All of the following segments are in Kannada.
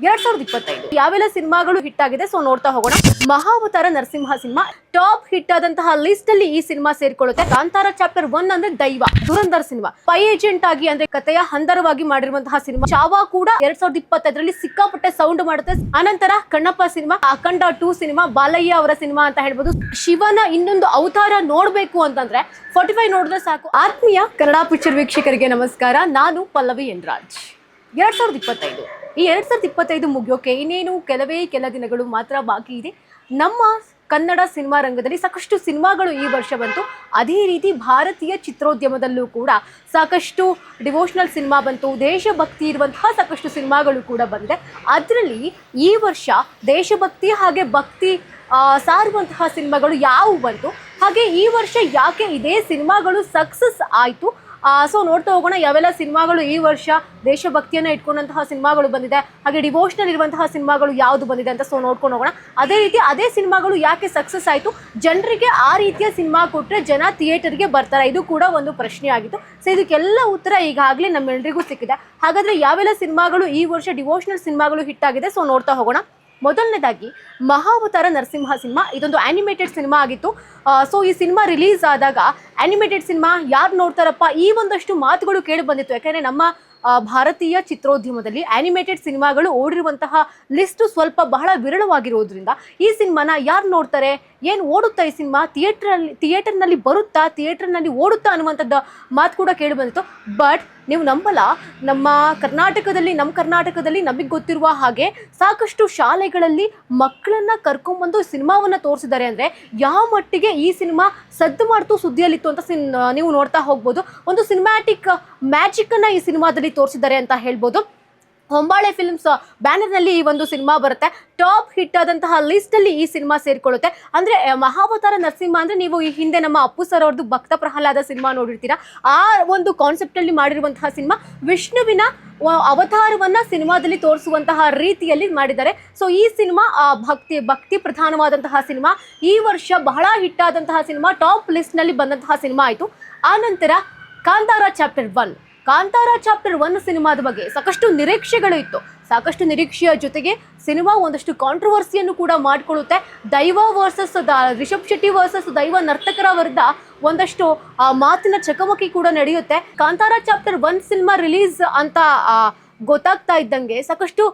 2025 ಯಾವೆಲ್ಲ ಸಿನಿಮಾಗಳು ಹಿಟ್ ಆಗಿದೆ ಸೊ ನೋಡ್ತಾ ಹೋಗೋಣ. ಮಹಾವತಾರ ನರಸಿಂಹ ಸಿನಿಮಾ ಟಾಪ್ ಹಿಟ್ ಆದಂತಹ ಲಿಸ್ಟ್ ಅಲ್ಲಿ ಈ ಸಿನಿಮಾ ಸೇರ್ಕೊಳ್ಳುತ್ತೆ. ಕಾಂತಾರ ಚಾಪ್ಟರ್ 1 ಅಂದ್ರೆ ದೈವ, ದುರಂಧರ್ ಸಿನಿಮಾ ಸ್ಪೈ ಏಜೆಂಟ್ ಆಗಿ ಅಂದ್ರೆ ಕಥೆಯ ಹಂದರವಾಗಿ ಮಾಡಿರುವಂತಹ ಸಿನಿಮಾ. ಚಾವಾ ಕೂಡ 2025ರಲ್ಲಿ ಸಿಕ್ಕಾಪಟ್ಟೆ ಸೌಂಡ್ ಮಾಡುತ್ತೆ. ಅನಂತರ ಕಣ್ಣಪ್ಪ ಸಿನಿಮಾ, ಅಖಂಡ 2 ಸಿನಿಮಾ, ಬಾಲಯ್ಯ ಅವರ ಸಿನಿಮಾ ಅಂತ ಹೇಳ್ಬೋದು. ಶಿವನ ಇನ್ನೊಂದು ಅವತಾರ ನೋಡ್ಬೇಕು ಅಂತಂದ್ರೆ 45 ನೋಡಿದ್ರೆ ಸಾಕು. ಆತ್ಮೀಯ ಕನ್ನಡ ಪಿಕ್ಚರ್ ವೀಕ್ಷಕರಿಗೆ ನಮಸ್ಕಾರ, ನಾನು ಪಲ್ಲವಿ ಎನ್ ರಾಜ್. 2025 ಈ 2025 ಮುಗಿಯೋಕೆ ಇನ್ನೇನು ಕೆಲ ದಿನಗಳು ಮಾತ್ರ ಬಾಕಿ ಇದೆ. ನಮ್ಮ ಕನ್ನಡ ಸಿನಿಮಾ ರಂಗದಲ್ಲಿ ಸಾಕಷ್ಟು ಸಿನಿಮಾಗಳು ಈ ವರ್ಷ ಬಂತು. ಅದೇ ರೀತಿ ಭಾರತೀಯ ಚಿತ್ರೋದ್ಯಮದಲ್ಲೂ ಕೂಡ ಸಾಕಷ್ಟು ಡಿವೋಷನಲ್ ಸಿನಿಮಾ ಬಂತು, ದೇಶಭಕ್ತಿ ಇರುವಂತಹ ಸಾಕಷ್ಟು ಸಿನಿಮಾಗಳು ಕೂಡ ಬಂದಿದೆ. ಅದರಲ್ಲಿ ಈ ವರ್ಷ ದೇಶಭಕ್ತಿ ಹಾಗೆ ಭಕ್ತಿ ಸಾರುವಂತಹ ಸಿನಿಮಾಗಳು ಯಾವುವು ಬಂತು, ಹಾಗೆ ಈ ವರ್ಷ ಯಾಕೆ ಇದೇ ಸಿನಿಮಾಗಳು ಸಕ್ಸಸ್ ಆಯಿತು, ಸೊ ನೋಡ್ತಾ ಹೋಗೋಣ. ಯಾವೆಲ್ಲ ಸಿನಿಮಾಗಳು ಈ ವರ್ಷ ದೇಶಭಕ್ತಿಯನ್ನು ಇಟ್ಕೊಂಡಂತಹ ಸಿನಿಮಾಗಳು ಬಂದಿದೆ, ಹಾಗೆ ಡಿವೋಷನಲ್ ಇರುವಂತಹ ಸಿನಿಮಾಗಳು ಯಾವುದು ಬಂದಿದೆ ಅಂತ ಸೊ ನೋಡ್ಕೊಂಡು ಹೋಗೋಣ. ಅದೇ ರೀತಿ ಅದೇ ಸಿನಿಮಾಗಳು ಯಾಕೆ ಸಕ್ಸಸ್ ಆಯಿತು, ಜನರಿಗೆ ಆ ರೀತಿಯ ಸಿನಿಮಾ ಕೊಟ್ಟರೆ ಜನ ಥಿಯೇಟರ್ಗೆ ಬರ್ತಾರೆ, ಇದು ಕೂಡ ಒಂದು ಪ್ರಶ್ನೆ ಆಗಿತ್ತು. ಸೊ ಇದಕ್ಕೆಲ್ಲ ಉತ್ತರ ಈಗಾಗಲೇ ನಮ್ಮೆಲ್ಲರಿಗೂ ಸಿಕ್ಕಿದೆ. ಹಾಗಾದರೆ ಯಾವೆಲ್ಲ ಸಿನಿಮಾಗಳು ಈ ವರ್ಷ ಡಿವೋಷನಲ್ ಸಿನಿಮಾಗಳು ಹಿಟ್ ಆಗಿದೆ ಸೊ ನೋಡ್ತಾ ಹೋಗೋಣ. ಮೊದಲನೇದಾಗಿ ಮಹಾವತಾರ ನರಸಿಂಹ ಸಿನಿಮಾ. ಇದೊಂದು ಆ್ಯನಿಮೇಟೆಡ್ ಸಿನಿಮಾ ಆಗಿತ್ತು. ಸೊ ಈ ಸಿನಿಮಾ ರಿಲೀಸ್ ಆದಾಗ ಆ್ಯನಿಮೇಟೆಡ್ ಸಿನಿಮಾ ಯಾರು ನೋಡ್ತಾರಪ್ಪ ಈ ಒಂದಷ್ಟು ಮಾತುಗಳು ಕೇಳಿ ಬಂದಿತ್ತು. ಯಾಕೆಂದರೆ ನಮ್ಮ ಭಾರತೀಯ ಚಿತ್ರೋದ್ಯಮದಲ್ಲಿ ಆ್ಯನಿಮೇಟೆಡ್ ಸಿನಿಮಾಗಳು ಓಡಿರುವಂತಹ ಲಿಸ್ಟು ಸ್ವಲ್ಪ ಬಹಳ ವಿರಳವಾಗಿರೋದ್ರಿಂದ ಈ ಸಿನಿಮಾನ ಯಾರು ನೋಡ್ತಾರೆ, ಏನು ಓಡುತ್ತಾ ಈ ಸಿನಿಮಾ, ಥಿಯೇಟರ್ನಲ್ಲಿ ಬರುತ್ತಾ, ಥಿಯೇಟರ್ನಲ್ಲಿ ಓಡುತ್ತಾ ಅನ್ನುವಂಥದ್ದು ಮಾತು ಕೂಡ ಕೇಳಿ ಬಂದಿತ್ತು. ಬಟ್ ನೀವು ನಂಬಲ್ಲ, ನಮ್ಮ ಕರ್ನಾಟಕದಲ್ಲಿ ನಮಗೆ ಗೊತ್ತಿರುವ ಹಾಗೆ ಸಾಕಷ್ಟು ಶಾಲೆಗಳಲ್ಲಿ ಮಕ್ಕಳನ್ನ ಕರ್ಕೊಂಡ್ಬಂದು ಸಿನಿಮಾವನ್ನು ತೋರಿಸಿದ್ದಾರೆ. ಅಂದರೆ ಯಾವ ಮಟ್ಟಿಗೆ ಈ ಸಿನಿಮಾ ಸದ್ದು ಮಾಡ್ತು, ಸುದ್ದಿಯಲ್ಲಿತ್ತು ಅಂತ ನೀವು ನೋಡ್ತಾ ಹೋಗ್ಬೋದು. ಒಂದು ಸಿನಿಮ್ಯಾಟಿಕ್ ಮ್ಯಾಜಿಕನ್ನು ಈ ಸಿನಿಮಾದಲ್ಲಿ ತೋರಿಸಿದ್ದಾರೆ ಅಂತ ಹೇಳ್ಬೋದು. ಹೊಂಬಾಳೆ ಫಿಲ್ಮ್ಸ್ ಬ್ಯಾನರ್ನಲ್ಲಿ ಈ ಒಂದು ಸಿನಿಮಾ ಬರುತ್ತೆ. ಟಾಪ್ ಹಿಟ್ ಆದಂತಹ ಲಿಸ್ಟಲ್ಲಿ ಈ ಸಿನಿಮಾ ಸೇರಿಕೊಳ್ಳುತ್ತೆ. ಅಂದರೆ ಮಹಾವತಾರ ನರಸಿಂಹ ಅಂದರೆ ನೀವು ಈ ಹಿಂದೆ ನಮ್ಮ ಅಪ್ಪು ಸರ್ ಅವ್ರದ್ದು ಭಕ್ತ ಪ್ರಹ್ಲಾದ ಸಿನಿಮಾ ನೋಡಿರ್ತೀರಾ. ಆ ಒಂದು ಕಾನ್ಸೆಪ್ಟಲ್ಲಿ ಮಾಡಿರುವಂತಹ ಸಿನಿಮಾ ವಿಷ್ಣುವಿನ ಅವತಾರವನ್ನು ಸಿನಿಮಾದಲ್ಲಿ ತೋರಿಸುವಂತಹ ರೀತಿಯಲ್ಲಿ ಮಾಡಿದ್ದಾರೆ. ಸೊ ಈ ಸಿನಿಮಾ ಭಕ್ತಿ ಪ್ರಧಾನವಾದಂತಹ ಸಿನಿಮಾ, ಈ ವರ್ಷ ಬಹಳ ಹಿಟ್ ಆದಂತಹ ಸಿನಿಮಾ, ಟಾಪ್ ಲಿಸ್ಟ್ನಲ್ಲಿ ಬಂದಂತಹ ಸಿನಿಮಾ ಆಯಿತು. ಆನಂತರ ಕಾಂತಾರ ಚಾಪ್ಟರ್ 1 ಸಿನಿಮಾದ ಬಗ್ಗೆ ಸಾಕಷ್ಟು ನಿರೀಕ್ಷೆಗಳು ಇತ್ತು. ಸಾಕಷ್ಟು ನಿರೀಕ್ಷೆಯ ಜೊತೆಗೆ ಸಿನಿಮಾ ಒಂದಷ್ಟು ಕಾಂಟ್ರವರ್ಸಿಯನ್ನು ಕೂಡ ಮಾಡಿಕೊಳ್ಳುತ್ತೆ. ದೈವ ವರ್ಸಸ್ ರಿಷಬ್ ಶೆಟ್ಟಿ ವರ್ಸಸ್ ದೈವ ನರ್ತಕರ ವಿರುದ್ಧ ಒಂದಷ್ಟು ಮಾತಿನ ಚಕಮಕಿ ಕೂಡ ನಡೆಯುತ್ತೆ. ಕಾಂತಾರ ಚಾಪ್ಟರ್ 1 ಸಿನಿಮಾ ರಿಲೀಸ್ ಅಂತ ಗೊತ್ತಾಗ್ತಾ ಇದ್ದಂಗೆ ಸಾಕಷ್ಟು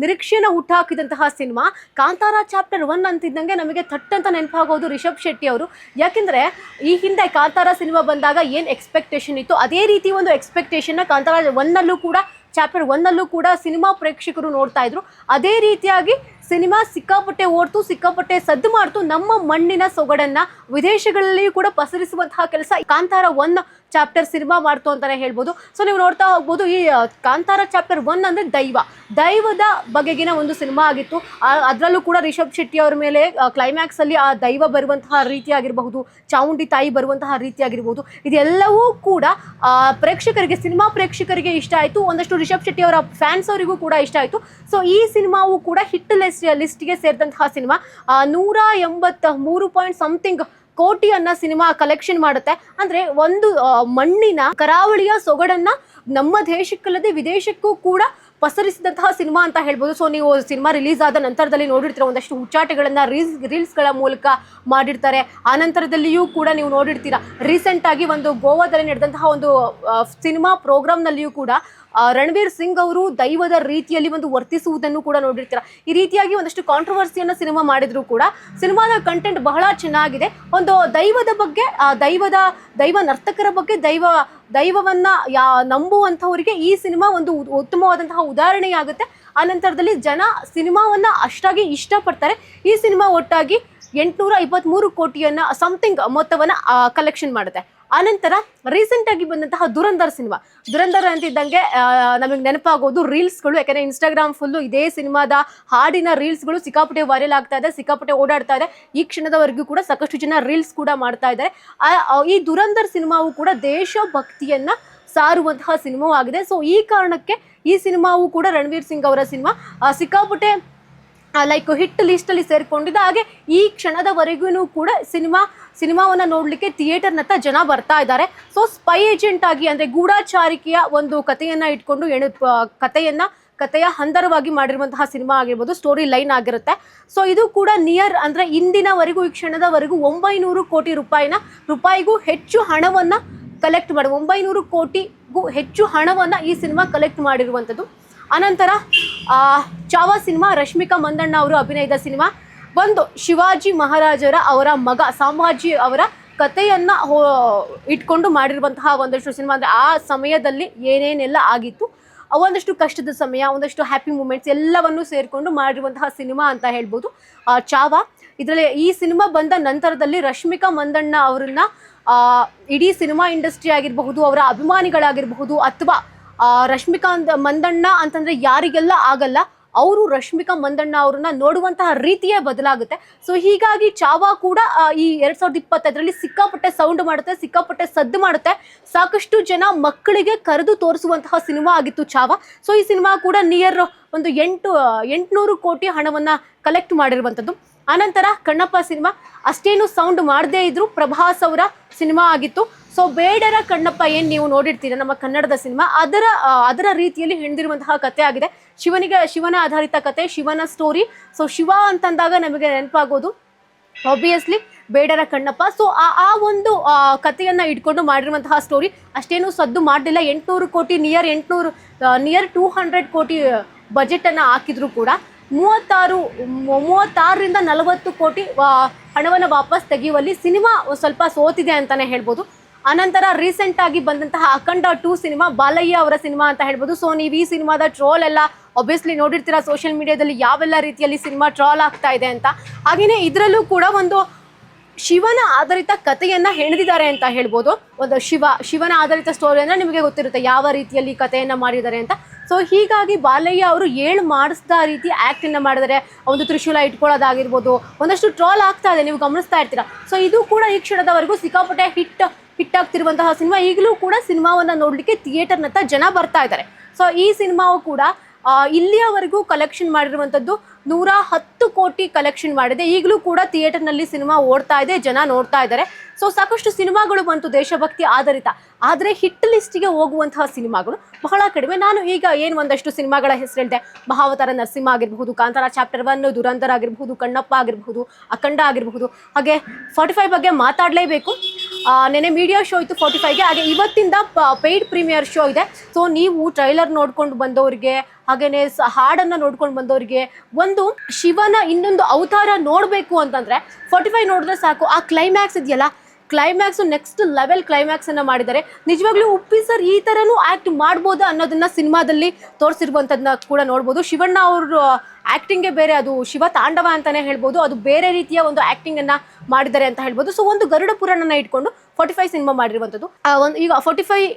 ನಿರೀಕ್ಷೆಯನ್ನು ಹುಟ್ಟಾಕಿದಂತಹ ಸಿನಿಮಾ ಕಾಂತಾರ ಚಾಪ್ಟರ್ 1 ಅಂತಿದ್ದಂಗೆ ನಮಗೆ ಥಟ್ಟಂತ ನೆನಪಾಗೋದು ರಿಷಬ್ ಶೆಟ್ಟಿ ಅವರು. ಯಾಕೆಂದರೆ ಈ ಹಿಂದೆ ಕಾಂತಾರ ಸಿನಿಮಾ ಬಂದಾಗ ಏನು ಎಕ್ಸ್ಪೆಕ್ಟೇಷನ್ ಇತ್ತು ಅದೇ ರೀತಿ ಒಂದು ಎಕ್ಸ್ಪೆಕ್ಟೇಷನ್ನ ಕಾಂತಾರ 1ನಲ್ಲೂ ಕೂಡ, ಚಾಪ್ಟರ್ 1ನಲ್ಲೂ ಕೂಡ ಸಿನಿಮಾ ಪ್ರೇಕ್ಷಕರು ನೋಡ್ತಾ ಇದ್ರು. ಅದೇ ರೀತಿಯಾಗಿ ಸಿನಿಮಾ ಸಿಕ್ಕಾಪಟ್ಟೆ ಓಡ್ತು, ಸಿಕ್ಕಾಪಟ್ಟೆ ಸದ್ದು ಮಾಡ್ತು. ನಮ್ಮ ಮಣ್ಣಿನ ಸೊಗಡನ್ನು ವಿದೇಶಗಳಲ್ಲಿಯೂ ಕೂಡ ಪಸರಿಸುವಂತಹ ಕೆಲಸ ಕಾಂತಾರ 1 ಚಾಪ್ಟರ್ ಸಿನಿಮಾ ಮಾಡ್ತು ಅಂತಲೇ ಹೇಳ್ಬೋದು. ಸೊ ನೀವು ನೋಡ್ತಾ ಹೋಗ್ಬೋದು, ಈ ಕಾಂತಾರ ಚಾಪ್ಟರ್ 1 ಅಂದರೆ ದೈವದ ಬಗೆಗಿನ ಒಂದು ಸಿನಿಮಾ ಆಗಿತ್ತು. ಅದರಲ್ಲೂ ಕೂಡ ರಿಷಬ್ ಶೆಟ್ಟಿ ಅವರ ಮೇಲೆ ಕ್ಲೈಮ್ಯಾಕ್ಸಲ್ಲಿ ಆ ದೈವ ಬರುವಂತಹ ರೀತಿ ಆಗಿರಬಹುದು, ಚಾಮುಂಡಿ ತಾಯಿ ಬರುವಂತಹ ರೀತಿ ಆಗಿರ್ಬೋದು, ಇದೆಲ್ಲವೂ ಕೂಡ ಪ್ರೇಕ್ಷಕರಿಗೆ, ಸಿನಿಮಾ ಪ್ರೇಕ್ಷಕರಿಗೆ ಇಷ್ಟ ಆಯಿತು. ಒಂದಷ್ಟು ರಿಷಬ್ ಶೆಟ್ಟಿ ಅವರ ಫ್ಯಾನ್ಸ್ ಅವರಿಗೂ ಕೂಡ ಇಷ್ಟ ಆಯಿತು. ಸೊ ಈ ಸಿನಿಮಾವು ಕೂಡ ಹಿಟ್ ಲಿಸ್ಟ್ಗೆ ಸೇರಿದಂತಹ ಸಿನಿಮಾ 183 ಪಾಯಿಂಟ್ ಸಮಥಿಂಗ್ ಕೋಟಿಯನ್ನ ಸಿನಿಮಾ ಕಲೆಕ್ಷನ್ ಮಾಡುತ್ತೆ. ಅಂದ್ರೆ ಒಂದು ಮಣ್ಣಿನ ಕರಾವಳಿಯ ಸೊಗಡನ್ನ ನಮ್ಮ ದೇಶಕ್ಕಲ್ಲದೆ ವಿದೇಶಕ್ಕೂ ಕೂಡ ಪಸರಿಸಿದಂತಹ ಸಿನಿಮಾ ಅಂತ ಹೇಳ್ಬೋದು. ಸೊ ನೀವು ಸಿನಿಮಾ ರಿಲೀಸ್ ಆದ ನಂತರದಲ್ಲಿ ನೋಡಿರ್ತೀರ, ಒಂದಷ್ಟು ಹುಚ್ಚಾಟಗಳನ್ನು ರೀಲ್ಸ್ಗಳ ಮೂಲಕ ಮಾಡಿರ್ತಾರೆ. ಆ ನಂತರದಲ್ಲಿಯೂ ಕೂಡ ನೀವು ನೋಡಿರ್ತೀರ, ರೀಸೆಂಟಾಗಿ ಒಂದು ಗೋವಾದಲ್ಲಿ ನಡೆದಂತಹ ಒಂದು ಸಿನಿಮಾ ಪ್ರೋಗ್ರಾಮ್ನಲ್ಲಿಯೂ ಕೂಡ ರಣವೀರ್ ಸಿಂಗ್ ಅವರು ದೈವದ ರೀತಿಯಲ್ಲಿ ಒಂದು ವರ್ತಿಸುವುದನ್ನು ಕೂಡ ನೋಡಿರ್ತೀರ. ಈ ರೀತಿಯಾಗಿ ಒಂದಷ್ಟು ಕಾಂಟ್ರವರ್ಸಿಯನ್ನು ಸಿನಿಮಾ ಮಾಡಿದ್ರು ಕೂಡ ಸಿನಿಮಾದ ಕಂಟೆಂಟ್ ಬಹಳ ಚೆನ್ನಾಗಿದೆ. ಒಂದು ದೈವದ ಬಗ್ಗೆ, ದೈವ ನರ್ತಕರ ಬಗ್ಗೆ, ದೈವವನ್ನ ನಂಬುವಂಥವರಿಗೆ ಈ ಸಿನಿಮಾ ಒಂದು ಉತ್ತಮವಾದಂತಹ ಉದಾಹರಣೆಯಾಗುತ್ತೆ. ಆ ನಂತರದಲ್ಲಿ ಜನ ಸಿನಿಮಾವನ್ನ ಅಷ್ಟಾಗಿ ಇಷ್ಟಪಡ್ತಾರೆ. ಈ ಸಿನಿಮಾ ಒಟ್ಟಾಗಿ 823 ಕೋಟಿಯನ್ನ ಸಮಥಿಂಗ್ ಮೊತ್ತವನ್ನು ಕಲೆಕ್ಷನ್ ಮಾಡುತ್ತೆ. ಆನಂತರ ರೀಸೆಂಟಾಗಿ ಬಂದಂತಹ ದುರಂಧರ್ ಅಂತಿದ್ದಂಗೆ ನಮಗೆ ನೆನಪಾಗೋದು ರೀಲ್ಸ್ಗಳು. ಯಾಕಂದರೆ ಇನ್ಸ್ಟಾಗ್ರಾಮ್ ಫುಲ್ಲು ಇದೇ ಸಿನಿಮಾದ ಹಾಡಿನ ರೀಲ್ಸ್ಗಳು ಸಿಕ್ಕಾಪಟ್ಟೆ ವೈರಲ್ ಆಗ್ತಾ ಇದೆ, ಸಿಕ್ಕಾಪಟ್ಟೆ ಓಡಾಡ್ತಾ ಇದೆ. ಈ ಕ್ಷಣದವರೆಗೂ ಕೂಡ ಸಾಕಷ್ಟು ಜನ ರೀಲ್ಸ್ ಕೂಡ ಮಾಡ್ತಾ ಇದ್ದಾರೆ. ಈ ದುರಂಧರ್ ಸಿನಿಮಾವು ಕೂಡ ದೇಶಭಕ್ತಿಯನ್ನು ಸಾರುವಂತಹ ಸಿನಿಮಾವು ಆಗಿದೆ. ಸೊ ಈ ಕಾರಣಕ್ಕೆ ಈ ಸಿನಿಮಾವು ಕೂಡ ರಣವೀರ್ ಸಿಂಗ್ ಅವರ ಸಿನಿಮಾ ಸಿಕ್ಕಾಪಟ್ಟೆ ಲೈಕ್ ಹಿಟ್ ಲಿಸ್ಟಲ್ಲಿ ಸೇರಿಕೊಂಡಿದ್ದ. ಹಾಗೆ ಈ ಕ್ಷಣದವರೆಗೂ ಕೂಡ ಸಿನಿಮಾವನ್ನು ನೋಡಲಿಕ್ಕೆ ಥಿಯೇಟರ್ನತ್ತ ಜನ ಬರ್ತಾ ಇದ್ದಾರೆ. ಸೊ ಸ್ಪೈ ಏಜೆಂಟ್ ಆಗಿ ಅಂದರೆ ಗೂಢಾಚಾರಿಕೆಯ ಒಂದು ಕಥೆಯನ್ನು ಇಟ್ಕೊಂಡು ಕಥೆಯನ್ನು ಕಥೆಯ ಹಂದರವಾಗಿ ಮಾಡಿರುವಂತಹ ಸಿನಿಮಾ ಆಗಿರ್ಬೋದು, ಸ್ಟೋರಿ ಲೈನ್ ಆಗಿರುತ್ತೆ. ಸೊ ಇದು ಕೂಡ ನಿಯರ್ ಅಂದ್ರೆ ಇಂದಿನವರೆಗೂ ಈ ಕ್ಷಣದವರೆಗೂ 900 ಕೋಟಿ ರೂಪಾಯಿಗೂ ಹೆಚ್ಚು ಹಣವನ್ನ ಕಲೆಕ್ಟ್ ಮಾಡಿ 900 ಕೋಟಿಗೂ ಹೆಚ್ಚು ಹಣವನ್ನ ಈ ಸಿನಿಮಾ ಕಲೆಕ್ಟ್ ಮಾಡಿರುವಂಥದ್ದು. ಅನಂತರ ಚಾವಾ ಸಿನಿಮಾ ರಶ್ಮಿಕಾ ಮಂದಣ್ಣ ಅವರು ಅಭಿನಯದ ಸಿನಿಮಾ. ಒಂದು ಶಿವಾಜಿ ಮಹಾರಾಜರ ಅವರ ಮಗ ಸಂಭಾಜಿ ಅವರ ಕಥೆಯನ್ನ ಇಟ್ಕೊಂಡು ಮಾಡಿರುವಂತಹ ಒಂದಷ್ಟು ಸಿನಿಮಾ. ಅಂದರೆ ಆ ಸಮಯದಲ್ಲಿ ಏನೇನೆಲ್ಲ ಆಗಿತ್ತು, ಒಂದಷ್ಟು ಕಷ್ಟದ ಸಮಯ, ಒಂದಷ್ಟು ಹ್ಯಾಪಿ ಮೂಮೆಂಟ್ಸ್ ಎಲ್ಲವನ್ನೂ ಸೇರಿಕೊಂಡು ಮಾಡಿರುವಂತಹ ಸಿನಿಮಾ ಅಂತ ಹೇಳ್ಬೋದು ಚಾವಾ. ಇದರಲ್ಲಿ ಈ ಸಿನಿಮಾ ಬಂದ ನಂತರದಲ್ಲಿ ರಶ್ಮಿಕಾ ಮಂದಣ್ಣ ಅವರನ್ನ ಇಡೀ ಸಿನಿಮಾ ಇಂಡಸ್ಟ್ರಿ ಆಗಿರಬಹುದು, ಅವರ ಅಭಿಮಾನಿಗಳಾಗಿರಬಹುದು, ಅಥವಾ ರಶ್ಮಿಕಾ ಮಂದಣ್ಣ ಅಂತಂದ್ರೆ ಯಾರಿಗೆಲ್ಲ ಆಗಲ್ಲ, ಅವರು ರಶ್ಮಿಕಾ ಮಂದಣ್ಣ ಅವ್ರನ್ನ ನೋಡುವಂತಹ ರೀತಿಯೇ ಬದಲಾಗುತ್ತೆ. ಸೊ ಹೀಗಾಗಿ ಚಾವಾ ಕೂಡ ಈ 2025ರಲ್ಲಿ ಸಿಕ್ಕಾಪಟ್ಟೆ ಸೌಂಡ್ ಮಾಡುತ್ತೆ, ಸಿಕ್ಕಾಪಟ್ಟೆ ಸದ್ದು ಮಾಡುತ್ತೆ. ಸಾಕಷ್ಟು ಜನ ಮಕ್ಕಳಿಗೆ ಕರೆದು ತೋರಿಸುವಂತಹ ಸಿನಿಮಾ ಆಗಿತ್ತು ಚಾವಾ. ಸೊ ಈ ಸಿನಿಮಾ ಕೂಡ ನಿಯರ್ ಒಂದು 800 ಕೋಟಿ ಹಣವನ್ನ ಕಲೆಕ್ಟ್ ಮಾಡಿರುವಂಥದ್ದು. ಆನಂತರ ಕಣ್ಣಪ್ಪ ಸಿನಿಮಾ ಅಷ್ಟೇನು ಸೌಂಡ್ ಮಾಡದೇ ಇದ್ರು ಪ್ರಭಾಸ್ ಅವರ ಸಿನಿಮಾ ಆಗಿತ್ತು. ಸೊ ಬೇಡರ ಕಣ್ಣಪ್ಪ ಏನು ನೀವು ನೋಡಿರ್ತೀರ ನಮ್ಮ ಕನ್ನಡದ ಸಿನಿಮಾ, ಅದರ ರೀತಿಯಲ್ಲಿ ಹೆಣೆದಿರುವಂತಹ ಕಥೆ ಆಗಿದೆ. ಶಿವನ ಆಧಾರಿತ ಕತೆ, ಶಿವನ ಸ್ಟೋರಿ. ಸೊ ಶಿವ ಅಂತಂದಾಗ ನಮಗೆ ನೆನಪಾಗೋದು ಆಬ್ವಿಯಸ್ಲಿ ಬೇಡರ ಕಣ್ಣಪ್ಪ. ಸೊ ಆ ಒಂದು ಕಥೆಯನ್ನ ಇಟ್ಕೊಂಡು ಮಾಡಿರುವಂತಹ ಸ್ಟೋರಿ ಅಷ್ಟೇನು ಸದ್ದು ಮಾಡಲಿಲ್ಲ. 800 ಕೋಟಿ ನಿಯರ್ 200 ಕೋಟಿ ಬಜೆಟ್ ಅನ್ನ ಹಾಕಿದ್ರು ಕೂಡ 36ರಿಂದ 40 ಕೋಟಿ ಹಣವನ್ನು ವಾಪಸ್ ತೆಗೆಯುವಲ್ಲಿ ಸಿನಿಮಾ ಸ್ವಲ್ಪ ಸೋತಿದೆ ಅಂತಾನೆ ಹೇಳ್ಬೋದು. ಅನಂತರ ರೀಸೆಂಟ್ ಆಗಿ ಬಂದಂತಹ ಅಖಂಡ 2 ಸಿನಿಮಾ ಬಾಲಯ್ಯ ಅವರ ಸಿನಿಮಾ ಅಂತ ಹೇಳ್ಬೋದು. ಸೊ ನೀವು ಈ ಸಿನಿಮಾದ ಟ್ರೋಲ್ ಎಲ್ಲ ಆಬ್ವಿಯಸ್ಲಿ ನೋಡಿರ್ತೀರಾ ಸೋಷಿಯಲ್ ಮೀಡಿಯಾದಲ್ಲಿ ಯಾವೆಲ್ಲ ರೀತಿಯಲ್ಲಿ ಸಿನಿಮಾ ಟ್ರೋಲ್ ಆಗ್ತಾ ಇದೆ ಅಂತ. ಹಾಗೆಯೇ ಇದರಲ್ಲೂ ಕೂಡ ಒಂದು ಶಿವನ ಆಧಾರಿತ ಕಥೆಯನ್ನ ಹೆಣೆದಿದ್ದಾರೆ ಅಂತ ಹೇಳ್ಬೋದು. ಒಂದು ಶಿವನ ಆಧಾರಿತ ಸ್ಟೋರಿ ಅಂದ್ರೆ ನಿಮಗೆ ಗೊತ್ತಿರುತ್ತೆ ಯಾವ ರೀತಿಯಲ್ಲಿ ಕಥೆಯನ್ನ ಮಾಡಿದ್ದಾರೆ ಅಂತ. ಸೊ ಹೀಗಾಗಿ ಬಾಲಯ್ಯ ಅವರು ಮಾಡಿಸಿದ ರೀತಿ ಆ್ಯಕ್ಟನ್ನು ಮಾಡಿದರೆ, ಒಂದು ತ್ರಿಶೂಲ ಇಟ್ಕೊಳ್ಳೋದಾಗಿರ್ಬೋದು, ಒಂದಷ್ಟು ಟ್ರೋಲ್ ಆಗ್ತಾ ಇದೆ, ನೀವು ಗಮನಿಸ್ತಾ ಇರ್ತೀರಾ. ಸೊ ಇದು ಕೂಡ ಈ ಕ್ಷಣದವರೆಗೂ ಸಿಕ್ಕಾಪಟ್ಟೆ ಹಿಟ್ ಆಗ್ತಿರುವಂತಹ ಸಿನಿಮಾ. ಈಗಲೂ ಕೂಡ ಸಿನಿಮಾವನ್ನು ನೋಡಲಿಕ್ಕೆ ಥಿಯೇಟರ್ನತ್ತ ಜನ ಬರ್ತಾ ಇದ್ದಾರೆ. ಸೊ ಈ ಸಿನಿಮಾವು ಕೂಡ ಇಲ್ಲಿಯವರೆಗೂ ಕಲೆಕ್ಷನ್ ಮಾಡಿರುವಂಥದ್ದು 110 ಕೋಟಿ ಕಲೆಕ್ಷನ್ ಮಾಡಿದೆ. ಈಗಲೂ ಕೂಡ ಥಿಯೇಟರ್ನಲ್ಲಿ ಸಿನಿಮಾ ಓಡ್ತಾ ಇದೆ, ಜನ ನೋಡ್ತಾ ಇದ್ದಾರೆ. ಸೊ ಸಾಕಷ್ಟು ಸಿನಿಮಾಗಳು ಬಂತು ದೇಶಭಕ್ತಿ ಆಧಾರಿತ, ಆದರೆ ಹಿಟ್ ಲಿಸ್ಟಿಗೆ ಹೋಗುವಂತಹ ಸಿನಿಮಾಗಳು ಬಹಳ ಕಡಿಮೆ. ನಾನು ಈಗ ಒಂದಷ್ಟು ಸಿನಿಮಾಗಳ ಹೆಸರು ಹೇಳಿದೆ, ಮಹಾವತಾರ ನರಸಿಂಹ ಆಗಿರಬಹುದು, ಕಾಂತಾರ ಚಾಪ್ಟರ್ 1, ದುರಂಧರ್ ಆಗಿರಬಹುದು, ಕಣ್ಣಪ್ಪ ಆಗಿರಬಹುದು, ಅಖಂಡ ಆಗಿರಬಹುದು. ಹಾಗೆ 45 ಬಗ್ಗೆ ಮಾತಾಡಲೇಬೇಕು. ನೆನೆ ಮೀಡಿಯಾ ಶೋ ಇತ್ತು 45ಗೆ. ಹಾಗೆ ಇವತ್ತಿಂದ ಪೇಯ್ಡ್ ಪ್ರೀಮಿಯರ್ ಶೋ ಇದೆ. ಸೊ ನೀವು ಟ್ರೈಲರ್ ನೋಡ್ಕೊಂಡು ಬಂದವರಿಗೆ, ಹಾಗೇನೆ ಹಾಡನ್ನು ನೋಡ್ಕೊಂಡು ಬಂದವರಿಗೆ, ಒಂದು ಶಿವನ ಇನ್ನೊಂದು ಅವತಾರ ನೋಡಬೇಕು ಅಂತಂದ್ರೆ 45 ನೋಡಿದ್ರೆ ಸಾಕು. ಆ ಕ್ಲೈಮ್ಯಾಕ್ಸ್ ಇದೆಯಲ್ಲ, ಕ್ಲೈಮ್ಯಾಕ್ಸು ನೆಕ್ಸ್ಟ್ ಲೆವೆಲ್ ಕ್ಲೈಮ್ಯಾಕ್ಸ್ ಅನ್ನ ಮಾಡಿದ್ದಾರೆ. ನಿಜವಾಗ್ಲೂ ಉಪ್ಪಿ ಸರ್ ಈ ಥರನೂ ಆ್ಯಕ್ಟ್ ಮಾಡ್ಬೋದು ಅನ್ನೋದನ್ನ ಸಿನಿಮಾದಲ್ಲಿ ತೋರಿಸಿರುವಂಥದ್ದನ್ನ ಕೂಡ ನೋಡ್ಬೋದು. ಶಿವಣ್ಣ ಅವ್ರ ಆ್ಯಕ್ಟಿಂಗೇ ಬೇರೆ, ಅದು ಶಿವ ತಾಂಡವ ಅಂತಾನೆ ಹೇಳ್ಬೋದು. ಅದು ಬೇರೆ ರೀತಿಯ ಒಂದು ಆ್ಯಕ್ಟಿಂಗನ್ನು ಮಾಡಿದ್ದಾರೆ ಅಂತ ಹೇಳ್ಬೋದು. ಸೊ ಒಂದು ಗರುಡ ಪುರಾಣನ ಇಟ್ಕೊಂಡು 45 ಸಿನಿಮಾ ಮಾಡಿರುವಂಥದ್ದು. ಈಗ 45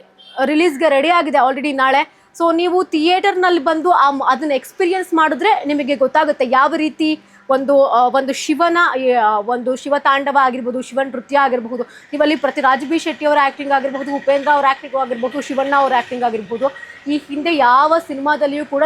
ರಿಲೀಸ್ಗೆ ರೆಡಿ ಆಗಿದೆ ಆಲ್ರೆಡಿ ನಾಳೆ. ಸೊ ನೀವು ಥಿಯೇಟರ್ನಲ್ಲಿ ಬಂದು ಅದನ್ನ ಎಕ್ಸ್ಪೀರಿಯನ್ಸ್ ಮಾಡಿದ್ರೆ ನಿಮಗೆ ಗೊತ್ತಾಗುತ್ತೆ ಯಾವ ರೀತಿ ಒಂದು ಶಿವನ ಒಂದು ಶಿವ ತಾಂಡವ ಆಗಿರ್ಬೋದು, ಶಿವನ ನೃತ್ಯ ಆಗಿರಬಹುದು, ನೀವಲ್ಲಿ ರಾಜ್ ಬಿ ಶೆಟ್ಟಿ ಅವರ ಆ್ಯಕ್ಟಿಂಗ್ ಆಗಿರ್ಬೋದು, ಉಪೇಂದ್ರ ಅವರ ಆ್ಯಕ್ಟಿಂಗ್ ಆಗಿರ್ಬೋದು, ಶಿವಣ್ಣ ಅವರ ಆ್ಯಕ್ಟಿಂಗ್ ಆಗಿರ್ಬೋದು, ಈ ಹಿಂದೆ ಯಾವ ಸಿನಿಮಾದಲ್ಲಿಯೂ ಕೂಡ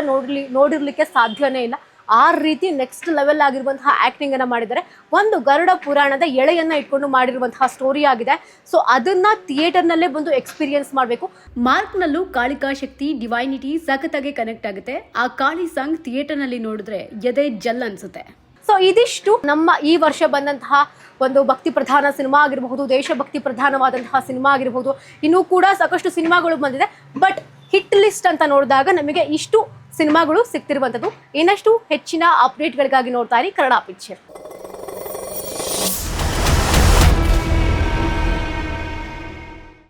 ನೋಡಿರ್ಲಿಕ್ಕೆ ಸಾಧ್ಯನೇ ಇಲ್ಲ. ಆ ರೀತಿ ನೆಕ್ಸ್ಟ್ ಲೆವೆಲ್ ಆಗಿರುವಂತಹ ಆ್ಯಕ್ಟಿಂಗನ್ನು ಮಾಡಿದ್ದಾರೆ. ಒಂದು ಗರುಡ ಪುರಾಣದ ಎಳೆಯನ್ನು ಇಟ್ಕೊಂಡು ಮಾಡಿರುವಂತಹ ಸ್ಟೋರಿ ಆಗಿದೆ. ಸೊ ಅದನ್ನು ಥಿಯೇಟರ್ನಲ್ಲೇ ಬಂದು ಎಕ್ಸ್ಪೀರಿಯನ್ಸ್ ಮಾಡಬೇಕು. ಮಾರ್ಕ್ನಲ್ಲೂ ಕಾಳಿಕಾ ಶಕ್ತಿ ಡಿವೈನಿಟಿ ಸಖತ್ತಾಗಿ ಕನೆಕ್ಟ್ ಆಗುತ್ತೆ. ಆ ಕಾಳಿ ಸಾಂಗ್ ಥಿಯೇಟರ್ನಲ್ಲಿ ನೋಡಿದ್ರೆ ಎದೆ ಜಲ್ ಅನ್ಸುತ್ತೆ. ಸೊ ಇದಿಷ್ಟು ನಮ್ಮ ಈ ವರ್ಷ ಬಂದಂತಹ ಒಂದು ಭಕ್ತಿ ಪ್ರಧಾನ ಸಿನಿಮಾ ಆಗಿರಬಹುದು, ದೇಶಭಕ್ತಿ ಪ್ರಧಾನವಾದಂತಹ ಸಿನಿಮಾ ಆಗಿರಬಹುದು. ಇನ್ನೂ ಕೂಡ ಸಾಕಷ್ಟು ಸಿನಿಮಾಗಳು ಬಂದಿದೆ. ಬಟ್ ಹಿಟ್ ಲಿಸ್ಟ್ ಅಂತ ನೋಡಿದಾಗ ನಮಗೆ ಇಷ್ಟು ಸಿನಿಮಾಗಳು ಸಿಗ್ತಿರುವಂಥದ್ದು. ಇನ್ನಷ್ಟು ಹೆಚ್ಚಿನ ಅಪ್ಡೇಟ್ಗಳಿಗಾಗಿ ನೋಡ್ತಾ ಇರಿ ಕನ್ನಡ ಪಿಕ್ಚರ್.